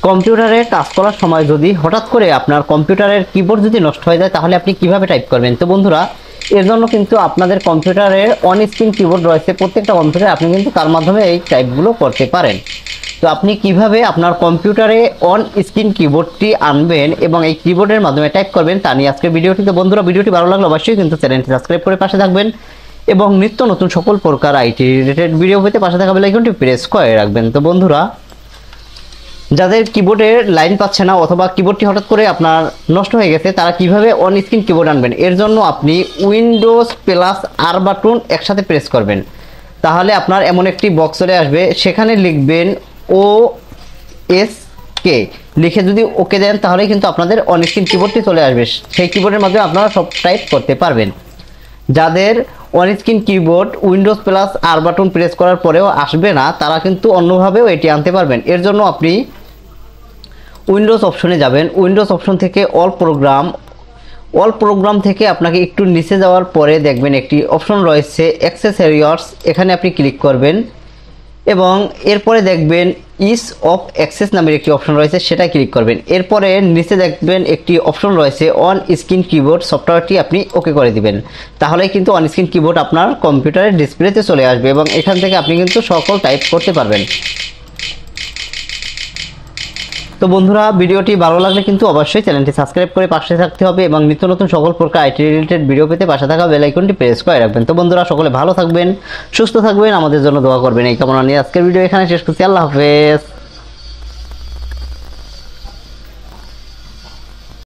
কম্পিউটারে কাজ করার সময় যদি হঠাৎ করে আপনার কম্পিউটারের কিবোর্ড যদি নষ্ট হয়ে যায় তাহলে আপনি কিভাবে টাইপ করবেন। তো বন্ধুরা, এর জন্য কিন্তু আপনাদের কম্পিউটারের অন স্ক্রিন কিবোর্ড রয়েছে প্রত্যেকটা কম্পিউটারে, আপনি কিন্তু তার মাধ্যমে এই টাইপগুলো করতে পারেন। তো আপনি কিভাবে আপনার কম্পিউটারে অন স্ক্রিন কিবোর্ডটি আনবেন এবং এই কিবোর্ডের মাধ্যমে টাইপ করবেন তা নিয়ে আজকের ভিডিওটি। তো বন্ধুরা, ভিডিওটি ভালো লাগলে অবশ্যই কিন্তু চ্যানেলটি সাবস্ক্রাইব করে পাশে থাকবেন এবং নিত্য নতুন সকল প্রকার আইটি রিলেটেড ভিডিও পেতে পাশে থাকা বেল আইকনটি প্রেস করে রাখবেন। তো বন্ধুরা, যাদের কিবোর্ডের লাইন পাচ্ছে না অথবা কিবোর্ডটি হঠাৎ করে আপনার নষ্ট হয়ে গেছে, তারা কিভাবে অন স্ক্রিন কিবোর্ড আনবেন, এর জন্য আপনি উইন্ডোজ প্লাস আর বাটন একসাথে প্রেস করবেন। তাহলে আপনার এমন একটি বক্স চলে আসবে, সেখানে লিখবেন OSK লিখে যদি ওকে দেন তাহলে কিন্তু আপনাদের অন স্ক্রিন কিবোর্ডটি চলে আসবে। সেই কিবোর্ডের মাধ্যমে আপনারা সব টাইপ করতে পারবেন। যাদের on screen keyboard Windows plus R button press করার পরেও আসবে না, তারা কিন্তু অন্যভাবেও এটি আনতে পারবেন। এর জন্য আপনি উইন্ডোজ অপশনে যাবেন, উইন্ডোজ অপশন থেকে অল প্রোগ্রাম থেকে আপনাকে একটু নিচে যাওয়ার পরে দেখবেন একটি অপশন রয়েছে অ্যাক্সেসরিজ, এখানে আপনি ক্লিক করবেন এবং এরপরে দেখবেন ইজ অফ অ্যাক্সেস নামের একটি অপশন রয়েছে, সেটা ক্লিক করবেন। এরপরে নিচে দেখবেন একটি অপশন রয়েছে অন স্ক্রিন কিবোর্ড, সফটওয়্যারটি আপনি ওকে করে দিবেন। তাহলেই কিন্তু অন স্ক্রিন কিবোর্ড আপনার কম্পিউটারের ডিসপ্লেতে চলে আসবে এবং এখান থেকে আপনি কিন্তু সকল টাইপ করতে পারবেন। তো বন্ধুরা, ভিডিওটি ভালো লাগলে কিন্তু অবশ্যই চ্যানেলটি সাবস্ক্রাইব করে পাশে থাকতে হবে এবং নিত্য নতুন সকল প্রকার আইটি রিলেটেড ভিডিও পেতে পাশে থাকা বেল আইকনটি প্রেস করে রাখবেন। তো বন্ধুরা, সকলে ভালো থাকবেন, সুস্থ থাকবেন, আমাদের জন্য দোয়া করবেন এই কামনা নিয়ে আজকের ভিডিও এখানে শেষ করছি। আল্লাহ হাফেজ।